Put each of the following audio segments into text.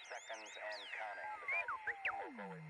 seconds and counting. The guidance system will go in.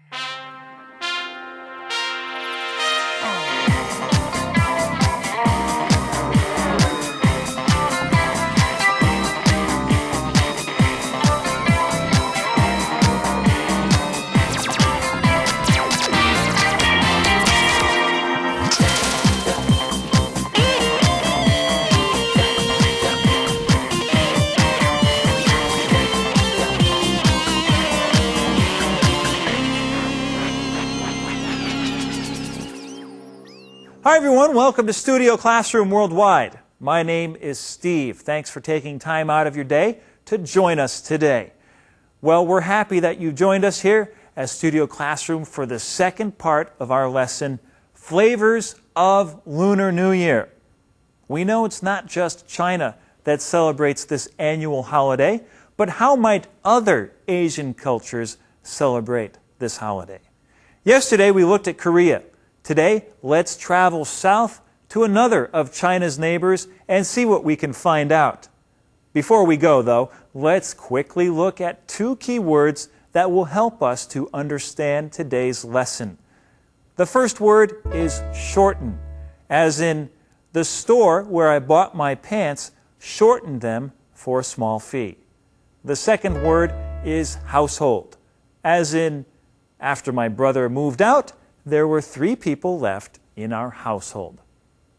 Hi everyone, welcome to Studio Classroom Worldwide. My name is Steve. Thanks for taking time out of your day to join us today. Well, we're happy that you joined us here at Studio Classroom for the second part of our lesson, Flavors of Lunar New Year. We know it's not just China that celebrates this annual holiday, but how might other Asian cultures celebrate this holiday? Yesterday we looked at Korea. Today, let's travel south to another of China's neighbors and see what we can find out. Before we go, though, let's quickly look at two key words that will help us to understand today's lesson. The first word is shorten, as in the store where I bought my pants shortened them for a small fee. The second word is household, as in after my brother moved out, there were 3 people left in our household.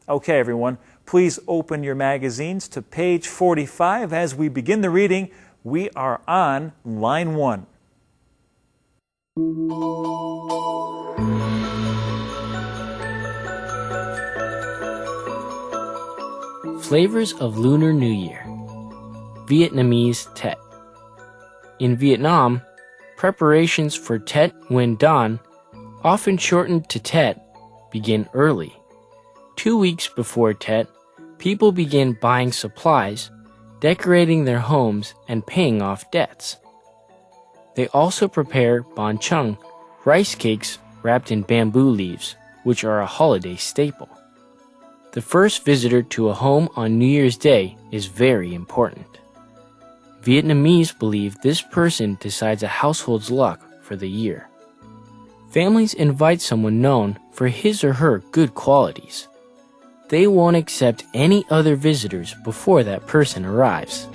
Okay, everyone, please open your magazines to page 45 as we begin the reading. We are on line 1. Flavors of Lunar New Year. Vietnamese Tet. In Vietnam, preparations for Tet Nguyên Đán, often shortened to Tet, begin early. 2 weeks before Tet, people begin buying supplies, decorating their homes, and paying off debts. They also prepare bánh chưng, rice cakes wrapped in bamboo leaves, which are a holiday staple. The first visitor to a home on New Year's Day is very important. Vietnamese believe this person decides a household's luck for the year. Families invite someone known for his or her good qualities. They won't accept any other visitors before that person arrives.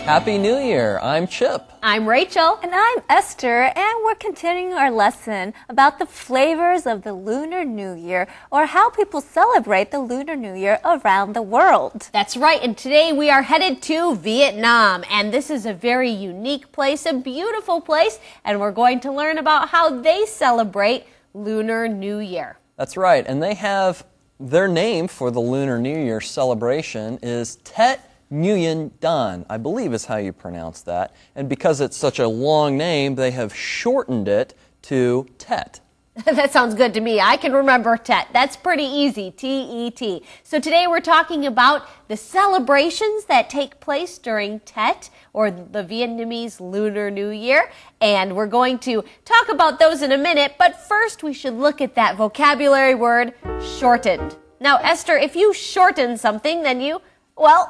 Happy New Year! I'm Chip. I'm Rachel. And I'm Esther, and we're continuing our lesson about the flavors of the Lunar New Year, or how people celebrate the Lunar New Year around the world. That's right, and today we are headed to Vietnam, and this is a very unique place, a beautiful place, and we're going to learn about how they celebrate Lunar New Year. That's right, and they have their name for the Lunar New Year celebration is Tet Nguyen Dan, I believe is how you pronounce that. And because it's such a long name, they have shortened it to Tet. That sounds good to me. I can remember Tet. That's pretty easy, T-E-T. So today we're talking about the celebrations that take place during Tet, or the Vietnamese Lunar New Year. And we're going to talk about those in a minute, but first we should look at that vocabulary word, shortened. Now, Esther, if you shorten something, then you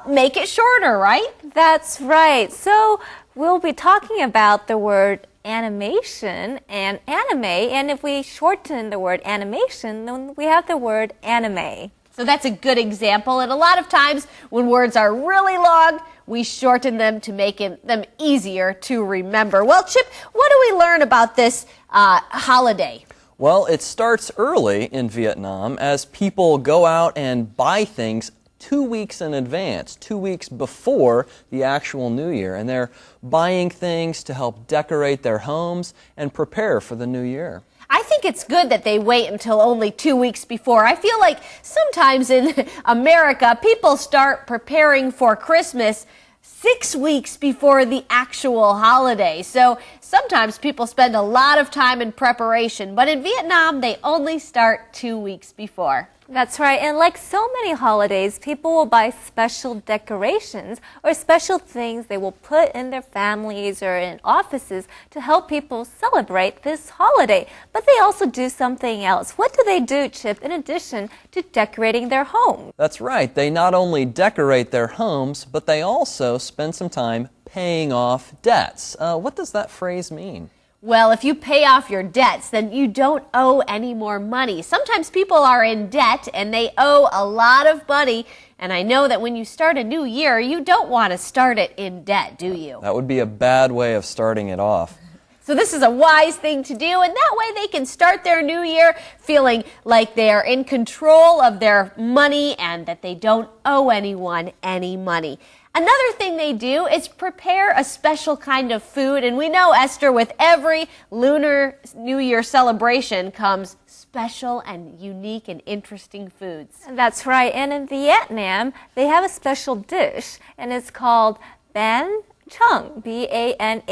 make it shorter, right? That's right. So we'll be talking about the word animation and anime, and if we shorten the word animation, then we have the word anime. So that's a good example, and a lot of times when words are really long, we shorten them to make them easier to remember. Well, Chip, what do we learn about this holiday? Well, it starts early in Vietnam as people go out and buy things 2 weeks in advance, 2 weeks before the actual New Year. And they're buying things to help decorate their homes and prepare for the New Year. I think it's good that they wait until only 2 weeks before. I feel like sometimes in America, people start preparing for Christmas 6 weeks before the actual holiday. So sometimes people spend a lot of time in preparation, but in Vietnam, they only start 2 weeks before. That's right. And like so many holidays, people will buy special decorations or special things they will put in their families or in offices to help people celebrate this holiday. But they also do something else. What do they do, Chip, in addition to decorating their home? That's right. They not only decorate their homes, but they also spend some time paying off debts. What does that phrase mean? Well, if you pay off your debts, then you don't owe any more money. Sometimes people are in debt and they owe a lot of money. And I know that when you start a new year, you don't want to start it in debt, do you? That would be a bad way of starting it off. So this is a wise thing to do, and that way they can start their new year feeling like they are in control of their money and that they don't owe anyone any money. Another thing they do is prepare a special kind of food, and we know, Esther, with every Lunar New Year celebration comes special and unique and interesting foods. That's right. And in Vietnam, they have a special dish, and it's called Ban Chung, B-A-N-H-C-H-U-N-G.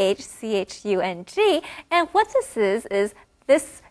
And what this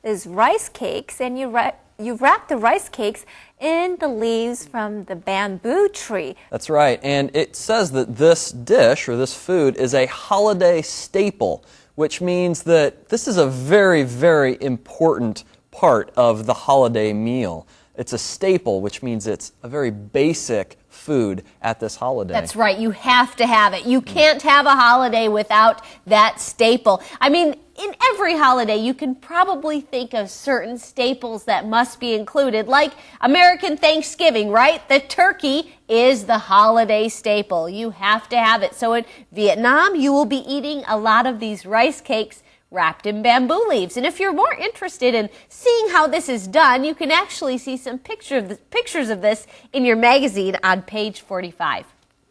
is rice cakes, and you wrap the rice cakes in the leaves from the bamboo tree. That's right. And it says that this dish or this food is a holiday staple, which means that this is a very, very important part of the holiday meal. It's a staple, which means it's a very basic food at this holiday. That's right. You have to have it. You can't have a holiday without that staple. I mean, in every holiday, you can probably think of certain staples that must be included, like American Thanksgiving, right? The turkey is the holiday staple. You have to have it. So in Vietnam, you will be eating a lot of these rice cakes wrapped in bamboo leaves. And if you're more interested in seeing how this is done, you can actually see some pictures of this in your magazine on page 45.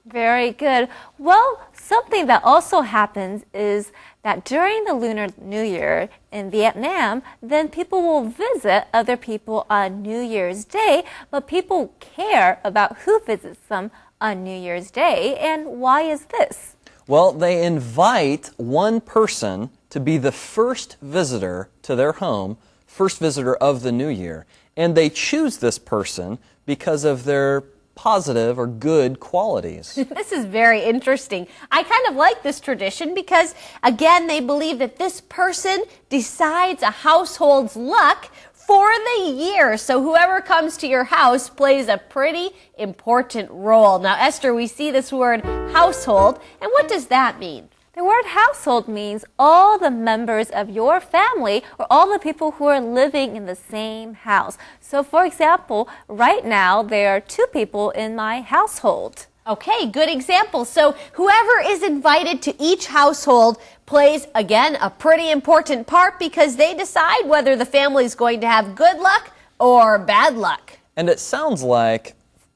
Very good. Well, something that also happens is that during the Lunar New Year in Vietnam, then people will visit other people on New Year's Day, but people care about who visits them on New Year's Day. And why is this? Well, they invite one person to be the first visitor to their home, first visitor of the new year. And they choose this person because of their positive or good qualities. This is very interesting. I kind of like this tradition because, again, they believe that this person decides a household's luck for the year. So whoever comes to your house plays a pretty important role. Now, Esther, we see this word household, and what does that mean? The word household means all the members of your family or all the people who are living in the same house. So, for example, right now there are 2 people in my household. Okay, good example. So whoever is invited to each household plays, again, a pretty important part because they decide whether the family is going to have good luck or bad luck. And it sounds like,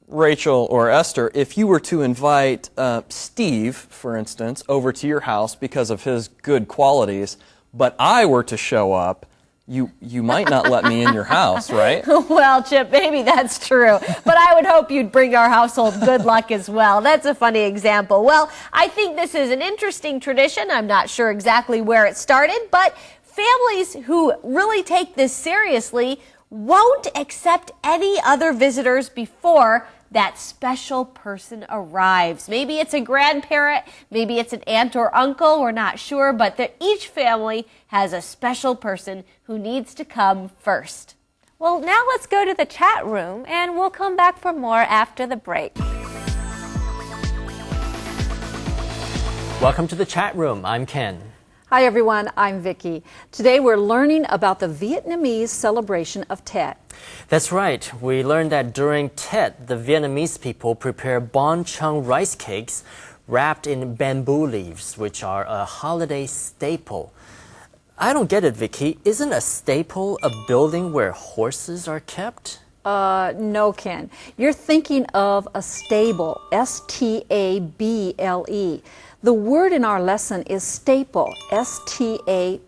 Rachel or Esther, if you were to invite Steve, for instance, over to your house because of his good qualities, but I were to show up, you might not let me in your house, right? Well, Chip, maybe that's true. But I would hope you'd bring our household good luck as well. That's a funny example. Well, I think this is an interesting tradition. I'm not sure exactly where it started, but families who really take this seriously won't accept any other visitors before that special person arrives. Maybe it's a grandparent, maybe it's an aunt or uncle, we're not sure, but each family has a special person who needs to come first. Well, now let's go to the chat room and we'll come back for more after the break. Welcome to the chat room. I'm Ken. Hi everyone, I'm Vicki. Today we're learning about the Vietnamese celebration of Tet. That's right. We learned that during Tet, the Vietnamese people prepare Ban Chung rice cakes wrapped in bamboo leaves, which are a holiday staple. I don't get it, Vicki. Isn't a staple a building where horses are kept? No, Ken. You're thinking of a stable, S-T-A-B-L-E. The word in our lesson is staple, S-T-A-P-L-E.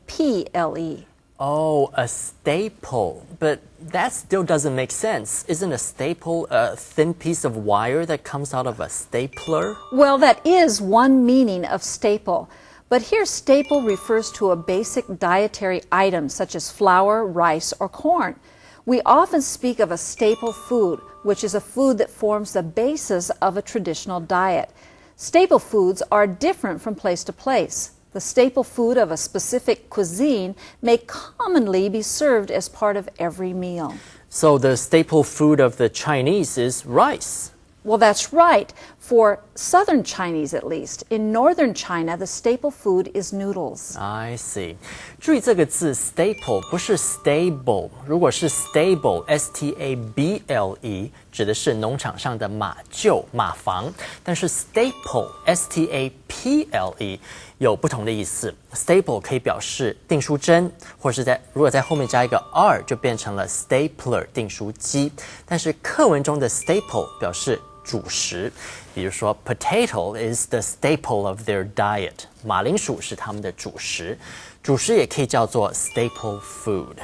Oh, a staple. But that still doesn't make sense. Isn't a staple a thin piece of wire that comes out of a stapler? Well, that is one meaning of staple. But here, staple refers to a basic dietary item such as flour, rice, or corn. We often speak of a staple food, which is a food that forms the basis of a traditional diet. Staple foods are different from place to place. The staple food of a specific cuisine may commonly be served as part of every meal. So the staple food of the Chinese is rice. Well, that's right. For southern Chinese, at least. In northern China, the staple food is noodles. I see. 注意这个字 staple 不是 stable， 如果是 stable S-T-A-B-L-E 指的是农场上的马厩、马房，但是 staple S-T-A-P-L-E 有不同的意思。staple 可以表示订书针，或是如果在后面加一个 r 就变成了 stapler 订书机。但是课文中的 staple 表示主食，比如说 potato is the staple of their diet， 马铃薯是他们的主食，主食也可以叫做 staple food。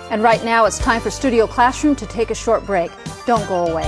And right now, it's time for Studio Classroom to take a short break. Don't go away.